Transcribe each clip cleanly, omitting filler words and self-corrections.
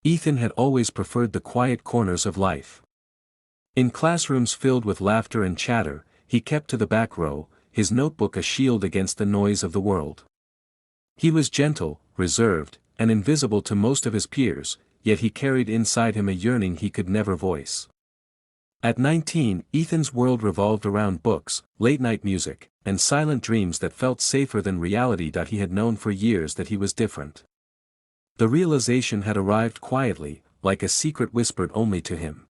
Ethan had always preferred the quiet corners of life. In classrooms filled with laughter and chatter, he kept to the back row, his notebook a shield against the noise of the world. He was gentle, reserved, and invisible to most of his peers, yet he carried inside him a yearning he could never voice. At 19, Ethan's world revolved around books, late-night music, and silent dreams that felt safer than reality. He had known for years that he was different. The realization had arrived quietly, like a secret whispered only to him.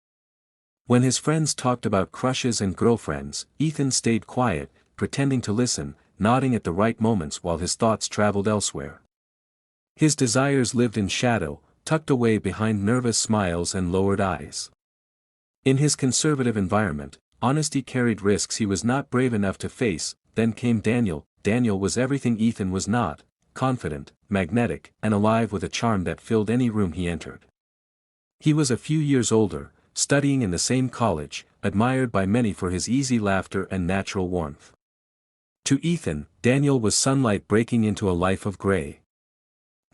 When his friends talked about crushes and girlfriends, Ethan stayed quiet, pretending to listen, nodding at the right moments while his thoughts traveled elsewhere. His desires lived in shadow, tucked away behind nervous smiles and lowered eyes. In his conservative environment, honesty carried risks he was not brave enough to face. Then came Daniel. Daniel was everything Ethan was not: confident, magnetic, and alive with a charm that filled any room he entered. He was a few years older, studying in the same college, admired by many for his easy laughter and natural warmth. To Ethan, Daniel was sunlight breaking into a life of gray.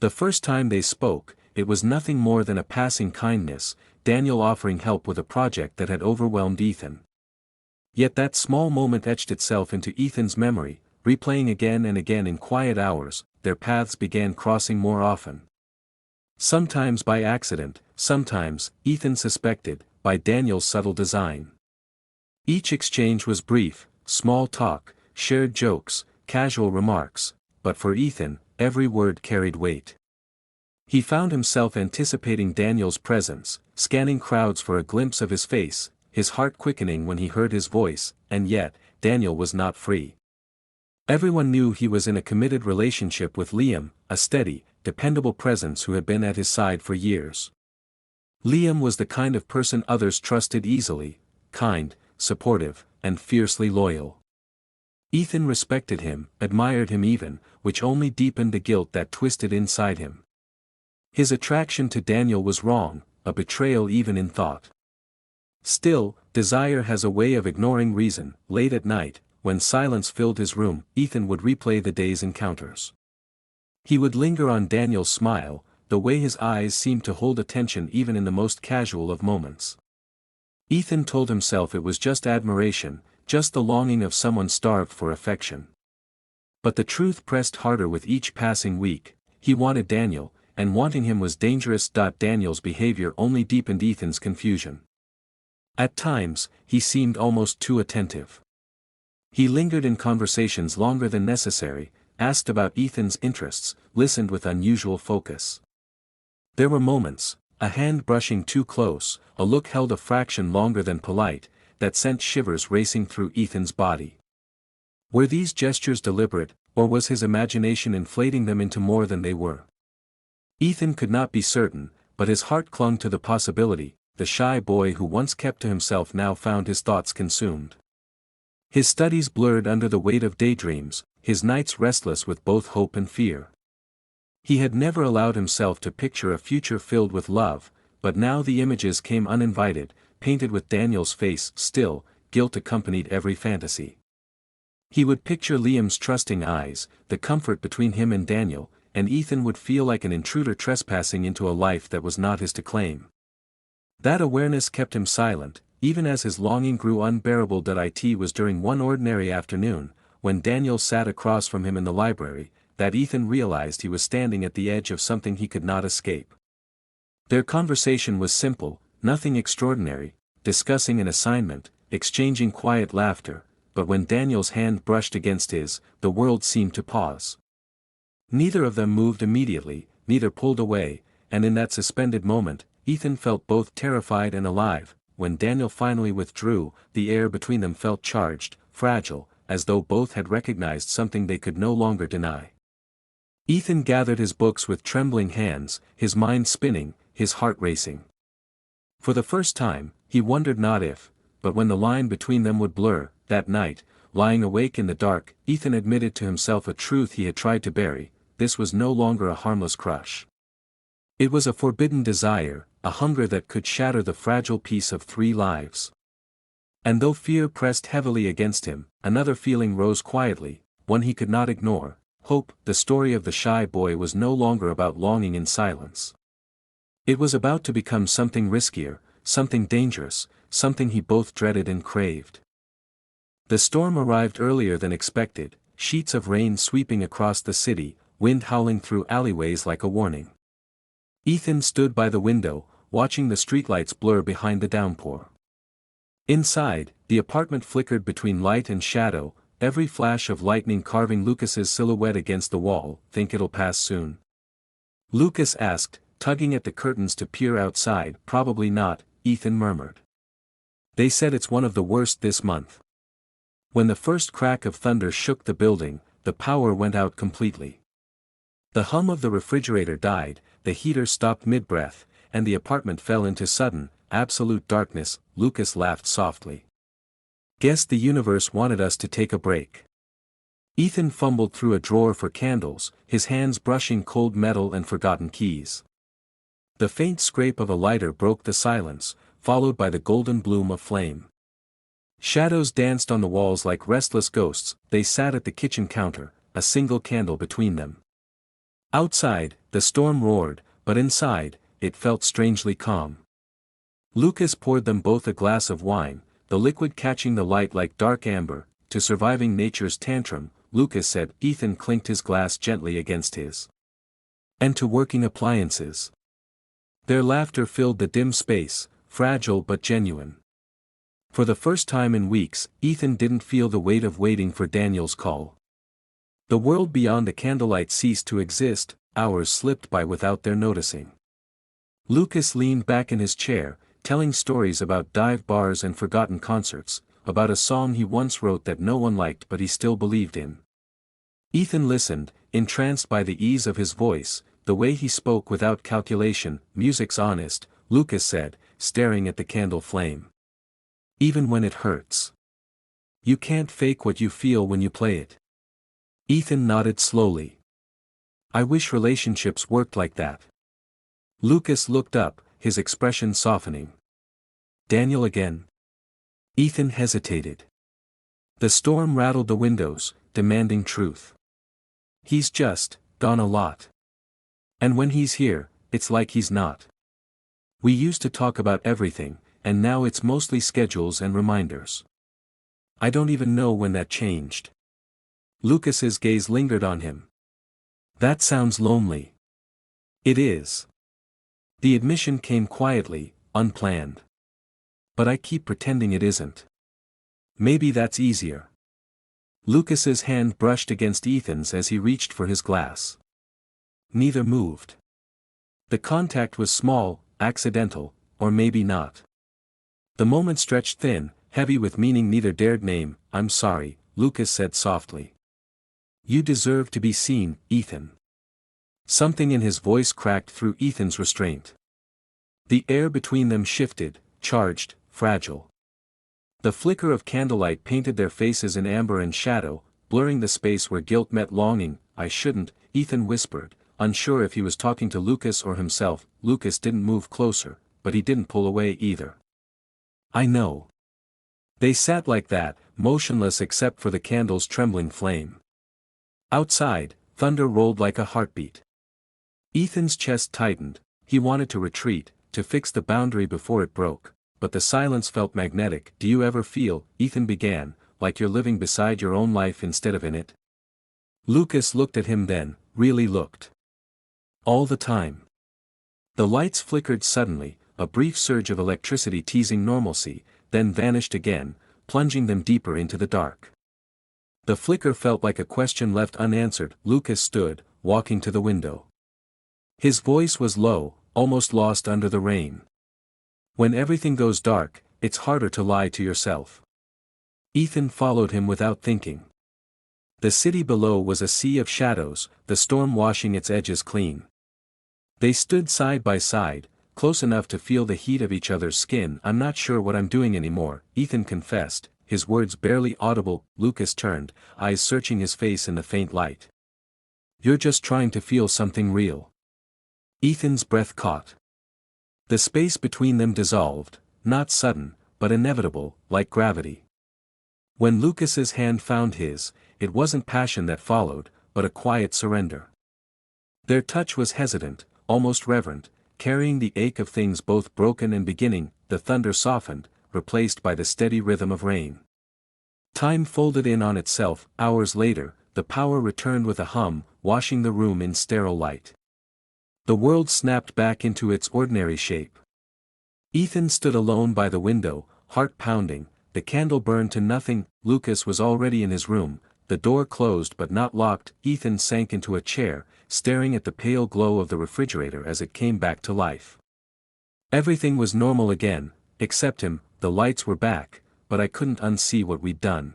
The first time they spoke, it was nothing more than a passing kindness, Daniel offering help with a project that had overwhelmed Ethan. Yet that small moment etched itself into Ethan's memory, replaying again and again in quiet hours. Their paths began crossing more often. Sometimes by accident, sometimes, Ethan suspected, by Daniel's subtle design. Each exchange was brief, small talk, shared jokes, casual remarks, but for Ethan, every word carried weight. He found himself anticipating Daniel's presence, scanning crowds for a glimpse of his face, his heart quickening when he heard his voice, and yet, Daniel was not free. Everyone knew he was in a committed relationship with Liam, a steady, dependable presence who had been at his side for years. Liam was the kind of person others trusted easily, kind, supportive, and fiercely loyal. Ethan respected him, admired him even, which only deepened the guilt that twisted inside him. His attraction to Daniel was wrong, a betrayal even in thought. Still, desire has a way of ignoring reason. Late at night, when silence filled his room, Ethan would replay the day's encounters. He would linger on Daniel's smile, the way his eyes seemed to hold attention even in the most casual of moments. Ethan told himself it was just admiration, just the longing of someone starved for affection. But the truth pressed harder with each passing week. He wanted Daniel, and wanting him was dangerous. Daniel's behavior only deepened Ethan's confusion. At times, he seemed almost too attentive. He lingered in conversations longer than necessary, asked about Ethan's interests, listened with unusual focus. There were moments, a hand brushing too close, a look held a fraction longer than polite, that sent shivers racing through Ethan's body. Were these gestures deliberate, or was his imagination inflating them into more than they were? Ethan could not be certain, but his heart clung to the possibility. The shy boy who once kept to himself now found his thoughts consumed. His studies blurred under the weight of daydreams, his nights restless with both hope and fear. He had never allowed himself to picture a future filled with love, but now the images came uninvited, painted with Daniel's face. Still, guilt accompanied every fantasy. He would picture Liam's trusting eyes, the comfort between him and Daniel, and Ethan would feel like an intruder trespassing into a life that was not his to claim. That awareness kept him silent, even as his longing grew unbearable. It was during one ordinary afternoon, when Daniel sat across from him in the library, that Ethan realized he was standing at the edge of something he could not escape. Their conversation was simple, nothing extraordinary, discussing an assignment, exchanging quiet laughter, but when Daniel's hand brushed against his, the world seemed to pause. Neither of them moved immediately, neither pulled away, and in that suspended moment, Ethan felt both terrified and alive. When Daniel finally withdrew, the air between them felt charged, fragile, as though both had recognized something they could no longer deny. Ethan gathered his books with trembling hands, his mind spinning, his heart racing. For the first time, he wondered not if, but when the line between them would blur. That night, lying awake in the dark, Ethan admitted to himself a truth he had tried to bury: this was no longer a harmless crush. It was a forbidden desire, a hunger that could shatter the fragile peace of 3 lives. And though fear pressed heavily against him, another feeling rose quietly, one he could not ignore: hope. The story of the shy boy was no longer about longing in silence. It was about to become something riskier, something dangerous, something he both dreaded and craved. The storm arrived earlier than expected, sheets of rain sweeping across the city, wind howling through alleyways like a warning. Ethan stood by the window, watching the streetlights blur behind the downpour. Inside, the apartment flickered between light and shadow, every flash of lightning carving Lucas's silhouette against the wall. "Think it'll pass soon?" Lucas asked, tugging at the curtains to peer outside. "Probably not," Ethan murmured. "They said it's one of the worst this month." When the first crack of thunder shook the building, the power went out completely. The hum of the refrigerator died, the heater stopped mid-breath, and the apartment fell into sudden, absolute darkness. Lucas laughed softly. "Guess the universe wanted us to take a break." Ethan fumbled through a drawer for candles, his hands brushing cold metal and forgotten keys. The faint scrape of a lighter broke the silence, followed by the golden bloom of flame. Shadows danced on the walls like restless ghosts. They sat at the kitchen counter, a single candle between them. Outside, the storm roared, but inside, it felt strangely calm. Lucas poured them both a glass of wine, the liquid catching the light like dark amber. "To surviving nature's tantrum," Lucas said. Ethan clinked his glass gently against his. "And to working appliances." Their laughter filled the dim space, fragile but genuine. For the first time in weeks, Ethan didn't feel the weight of waiting for Daniel's call. The world beyond the candlelight ceased to exist, hours slipped by without their noticing. Lucas leaned back in his chair, telling stories about dive bars and forgotten concerts, about a song he once wrote that no one liked but he still believed in. Ethan listened, entranced by the ease of his voice, the way he spoke without calculation. "Music's honest," Lucas said, staring at the candle flame. "Even when it hurts. You can't fake what you feel when you play it." Ethan nodded slowly. "I wish relationships worked like that." Lucas looked up, his expression softening. "Daniel again?" Ethan hesitated. The storm rattled the windows, demanding truth. "He's just gone a lot. And when he's here, it's like he's not. We used to talk about everything, and now it's mostly schedules and reminders. I don't even know when that changed." Lucas's gaze lingered on him. "That sounds lonely." "It is." The admission came quietly, unplanned. "But I keep pretending it isn't. Maybe that's easier." Lucas's hand brushed against Ethan's as he reached for his glass. Neither moved. The contact was small, accidental, or maybe not. The moment stretched thin, heavy with meaning neither dared name. "I'm sorry," Lucas said softly. "You deserve to be seen, Ethan." Something in his voice cracked through Ethan's restraint. The air between them shifted, charged, fragile. The flicker of candlelight painted their faces in amber and shadow, blurring the space where guilt met longing. "I shouldn't," Ethan whispered, unsure if he was talking to Lucas or himself. Lucas didn't move closer, but he didn't pull away either. "I know." They sat like that, motionless except for the candle's trembling flame. Outside, thunder rolled like a heartbeat. Ethan's chest tightened. He wanted to retreat, to fix the boundary before it broke, but the silence felt magnetic. "Do you ever feel," Ethan began, "like you're living beside your own life instead of in it?" Lucas looked at him then, really looked. "All the time." The lights flickered suddenly, a brief surge of electricity teasing normalcy, then vanished again, plunging them deeper into the dark. The flicker felt like a question left unanswered. Lucas stood, walking to the window. His voice was low, almost lost under the rain. "When everything goes dark, it's harder to lie to yourself." Ethan followed him without thinking. The city below was a sea of shadows, the storm washing its edges clean. They stood side by side, close enough to feel the heat of each other's skin. "I'm not sure what I'm doing anymore," Ethan confessed, his words barely audible. Lucas turned, eyes searching his face in the faint light. "You're just trying to feel something real." Ethan's breath caught. The space between them dissolved, not sudden, but inevitable, like gravity. When Lucas's hand found his, it wasn't passion that followed, but a quiet surrender. Their touch was hesitant, almost reverent, carrying the ache of things both broken and beginning. The thunder softened, replaced by the steady rhythm of rain. Time folded in on itself. Hours later, the power returned with a hum, washing the room in sterile light. The world snapped back into its ordinary shape. Ethan stood alone by the window, heart pounding. The candle burned to nothing. Lucas was already in his room, the door closed but not locked. Ethan sank into a chair, staring at the pale glow of the refrigerator as it came back to life. Everything was normal again, except him. The lights were back, but I couldn't unsee what we'd done.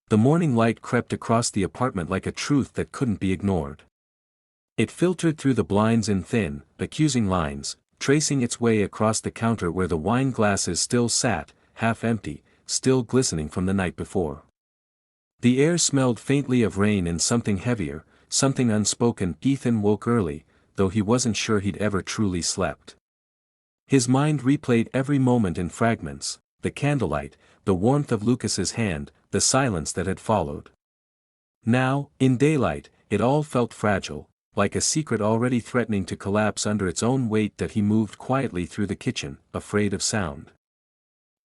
The morning light crept across the apartment like a truth that couldn't be ignored. It filtered through the blinds in thin, accusing lines, tracing its way across the counter where the wine glasses still sat, half empty, still glistening from the night before. The air smelled faintly of rain and something heavier, something unspoken. Ethan woke early, though he wasn't sure he'd ever truly slept. His mind replayed every moment in fragments, the candlelight, the warmth of Lucas's hand, the silence that had followed. Now, in daylight, it all felt fragile, like a secret already threatening to collapse under its own weight. That he moved quietly through the kitchen, afraid of sound.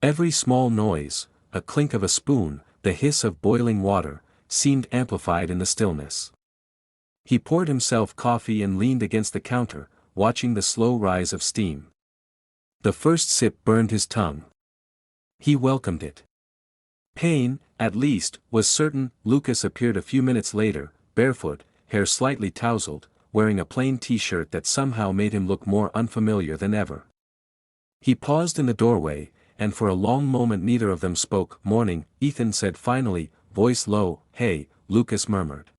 Every small noise, a clink of a spoon, the hiss of boiling water, seemed amplified in the stillness. He poured himself coffee and leaned against the counter, watching the slow rise of steam. The first sip burned his tongue. He welcomed it. Pain, at least, was certain. Lucas appeared a few minutes later, barefoot, hair slightly tousled, wearing a plain t-shirt that somehow made him look more unfamiliar than ever. He paused in the doorway, and for a long moment neither of them spoke. "Morning," Ethan said finally, voice low. "Hey," Lucas murmured.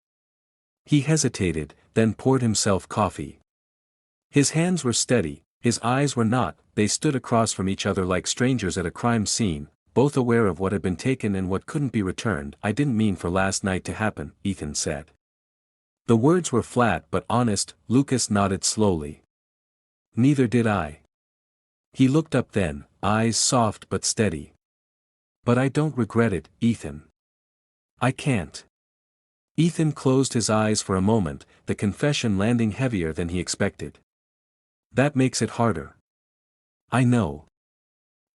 He hesitated, then poured himself coffee. His hands were steady, his eyes were not. They stood across from each other like strangers at a crime scene, both aware of what had been taken and what couldn't be returned. "I didn't mean for last night to happen," Ethan said. The words were flat but honest. Lucas nodded slowly. "Neither did I." He looked up then, eyes soft but steady. "But I don't regret it, Ethan. I can't." Ethan closed his eyes for a moment, the confession landing heavier than he expected. "That makes it harder." "I know."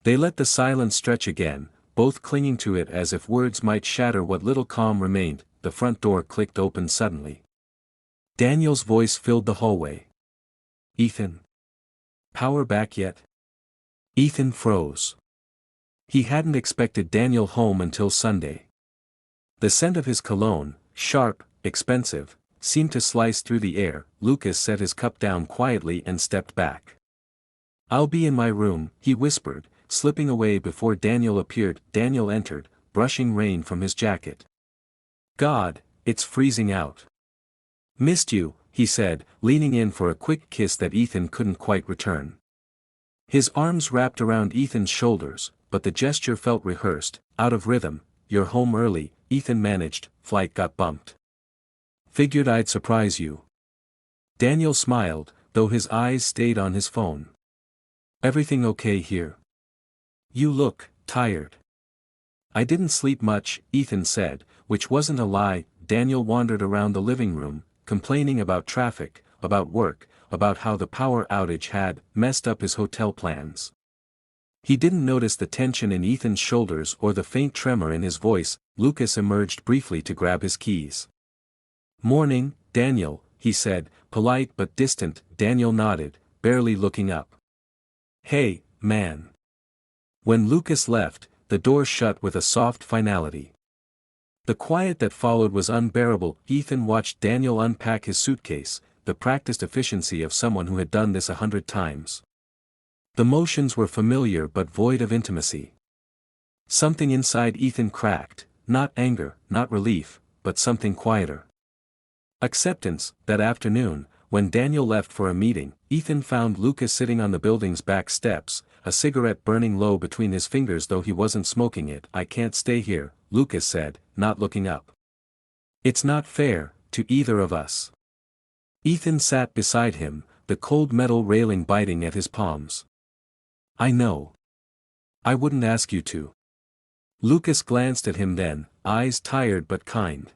They let the silence stretch again, both clinging to it as if words might shatter what little calm remained. The front door clicked open suddenly. Daniel's voice filled the hallway. "Ethan? Power back yet?" Ethan froze. He hadn't expected Daniel home until Sunday. The scent of his cologne, sharp, expensive, seemed to slice through the air. Lucas set his cup down quietly and stepped back. "I'll be in my room," he whispered, slipping away before Daniel appeared. Daniel entered, brushing rain from his jacket. "God, it's freezing out." "Missed you," he said, leaning in for a quick kiss that Ethan couldn't quite return. His arms wrapped around Ethan's shoulders, but the gesture felt rehearsed, out of rhythm. "You're home early," Ethan managed. "Flight got bumped." "Figured I'd surprise you." Daniel smiled, though his eyes stayed on his phone. "Everything okay here?" "You look tired." "I didn't sleep much," Ethan said, which wasn't a lie. Daniel wandered around the living room, complaining about traffic, about work, about how the power outage had messed up his hotel plans. He didn't notice the tension in Ethan's shoulders or the faint tremor in his voice. Lucas emerged briefly to grab his keys. "Morning, Daniel," he said, polite but distant. Daniel nodded, barely looking up. "Hey, man." When Lucas left, the door shut with a soft finality. The quiet that followed was unbearable. Ethan watched Daniel unpack his suitcase, the practiced efficiency of someone who had done this 100 times. The motions were familiar but void of intimacy. Something inside Ethan cracked, not anger, not relief, but something quieter. Acceptance. That afternoon, when Daniel left for a meeting, Ethan found Lucas sitting on the building's back steps, a cigarette burning low between his fingers though he wasn't smoking it. "I can't stay here," Lucas said, not looking up. "It's not fair, to either of us." Ethan sat beside him, the cold metal railing biting at his palms. "I know. I wouldn't ask you to." Lucas glanced at him then, eyes tired but kind.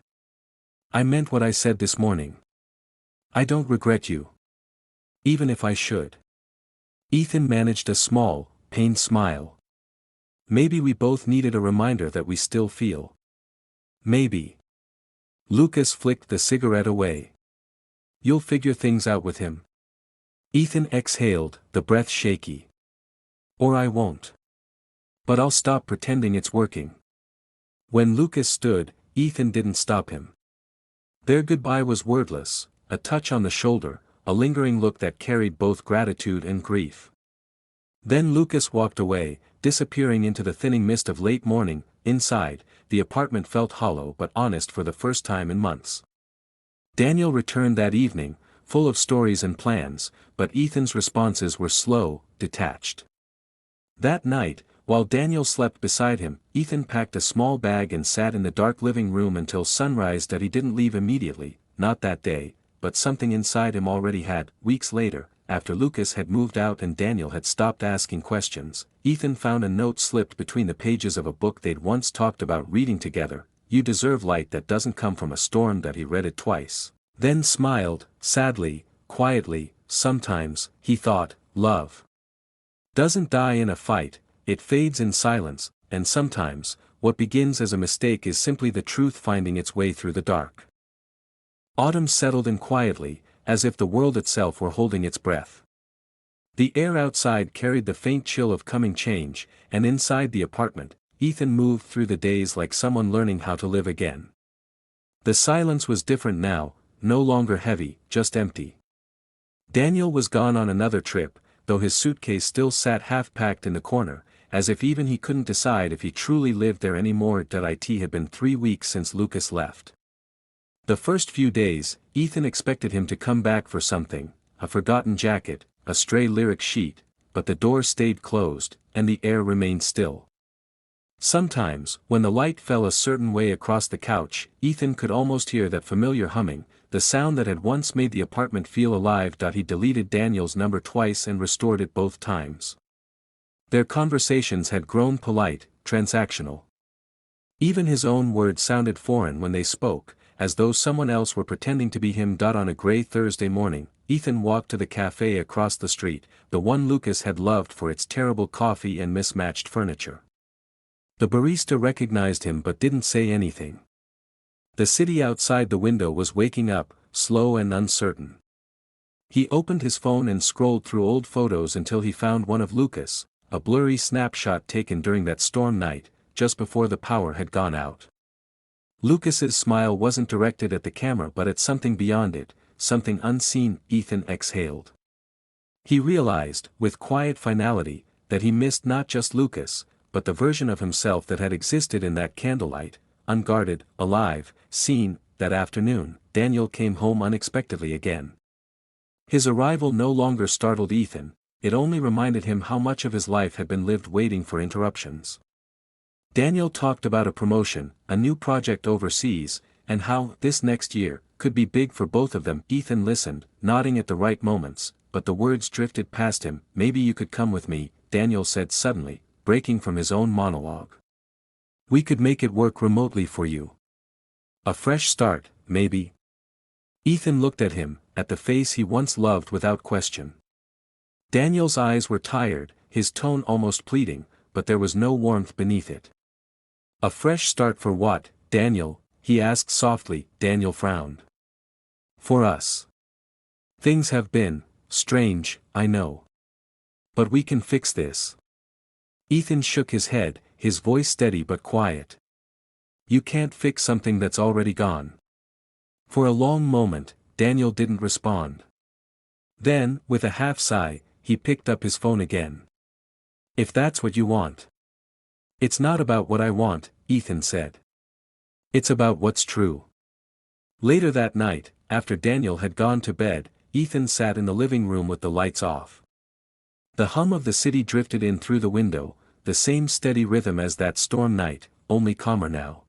"I meant what I said this morning. I don't regret you." Even if I should. Ethan managed a small, pained smile. Maybe we both needed a reminder that we still feel. Maybe. Lucas flicked the cigarette away. You'll figure things out with him. Ethan exhaled, the breath shaky. Or I won't. But I'll stop pretending it's working. When Lucas stood, Ethan didn't stop him. Their goodbye was wordless, a touch on the shoulder, a lingering look that carried both gratitude and grief. Then Lucas walked away, disappearing into the thinning mist of late morning. Inside, the apartment felt hollow but honest for the first time in months. Daniel returned that evening, full of stories and plans, but Ethan's responses were slow, detached. That night, while Daniel slept beside him, Ethan packed a small bag and sat in the dark living room until sunrise. That he didn't leave immediately, not that day, but something inside him already had. Weeks later, after Lucas had moved out and Daniel had stopped asking questions, Ethan found a note slipped between the pages of a book they'd once talked about reading together. You deserve light that doesn't come from a storm. That he read it twice, then smiled, sadly, quietly. Sometimes, he thought, love doesn't die in a fight, it fades in silence, and sometimes, what begins as a mistake is simply the truth finding its way through the dark. Autumn settled in quietly, as if the world itself were holding its breath. The air outside carried the faint chill of coming change, and inside the apartment, Ethan moved through the days like someone learning how to live again. The silence was different now, no longer heavy, just empty. Daniel was gone on another trip, though his suitcase still sat half-packed in the corner, as if even he couldn't decide if he truly lived there anymore. It had been 3 weeks since Lucas left. The first few days, Ethan expected him to come back for something, a forgotten jacket, a stray lyric sheet, but the door stayed closed, and the air remained still. Sometimes, when the light fell a certain way across the couch, Ethan could almost hear that familiar humming, the sound that had once made the apartment feel alive. He deleted Daniel's number twice and restored it both times. Their conversations had grown polite, transactional. Even his own words sounded foreign when they spoke, as though someone else were pretending to be him. On a gray Thursday morning, Ethan walked to the cafe across the street, the one Lucas had loved for its terrible coffee and mismatched furniture. The barista recognized him but didn't say anything. The city outside the window was waking up, slow and uncertain. He opened his phone and scrolled through old photos until he found one of Lucas, a blurry snapshot taken during that storm night, just before the power had gone out. Lucas's smile wasn't directed at the camera but at something beyond it, something unseen. Ethan exhaled. He realized, with quiet finality, that he missed not just Lucas, but the version of himself that had existed in that candlelight, unguarded, alive, seen. That afternoon, Daniel came home unexpectedly again. His arrival no longer startled Ethan, it only reminded him how much of his life had been lived waiting for interruptions. Daniel talked about a promotion, a new project overseas, and how, this next year, could be big for both of them. Ethan listened, nodding at the right moments, but the words drifted past him. Maybe you could come with me, Daniel said suddenly, breaking from his own monologue. We could make it work remotely for you. A fresh start, maybe. Ethan looked at him, at the face he once loved without question. Daniel's eyes were tired, his tone almost pleading, but there was no warmth beneath it. A fresh start for what, Daniel? He asked softly. Daniel frowned. For us. Things have been strange, I know. But we can fix this. Ethan shook his head, his voice steady but quiet. You can't fix something that's already gone. For a long moment, Daniel didn't respond. Then, with a half sigh, he picked up his phone again. If that's what you want. It's not about what I want, Ethan said. It's about what's true. Later that night, after Daniel had gone to bed, Ethan sat in the living room with the lights off. The hum of the city drifted in through the window, the same steady rhythm as that storm night, only calmer now.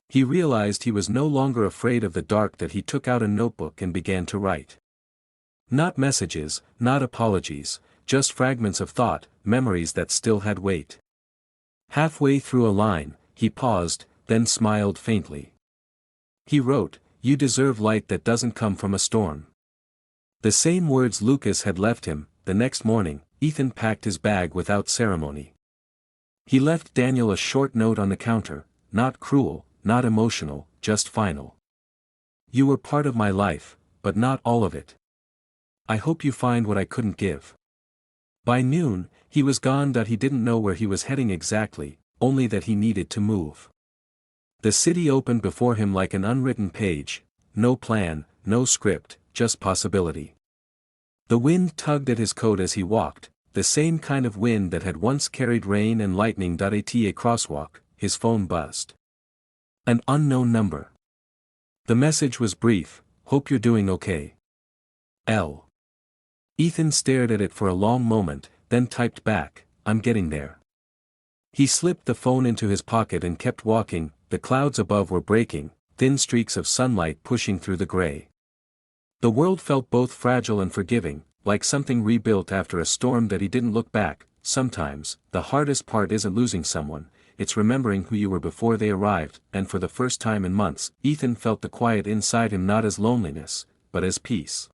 He realized he was no longer afraid of the dark. That he took out a notebook and began to write. Not messages, not apologies, just fragments of thought, memories that still had weight. Halfway through a line, he paused, then smiled faintly. He wrote, "You deserve light that doesn't come from a storm. The same words Lucas had left him. The next morning, Ethan packed his bag without ceremony. He left Daniel a short note on the counter, not cruel, not emotional, just final. You were part of my life, but not all of it. I hope you find what I couldn't give. By noon, he was gone. He didn't know where he was heading exactly, only that he needed to move. The city opened before him like an unwritten page, no plan, no script, just possibility. The wind tugged at his coat as he walked, the same kind of wind that had once carried rain and lightning. At a crosswalk, his phone buzzed. An unknown number. The message was brief, hope you're doing okay. L. Ethan stared at it for a long moment, then typed back, I'm getting there. He slipped the phone into his pocket and kept walking. The clouds above were breaking, thin streaks of sunlight pushing through the gray. The world felt both fragile and forgiving, like something rebuilt after a storm. He didn't look back. Sometimes, the hardest part isn't losing someone, it's remembering who you were before they arrived. And for the first time in months, Ethan felt the quiet inside him, not as loneliness, but as peace.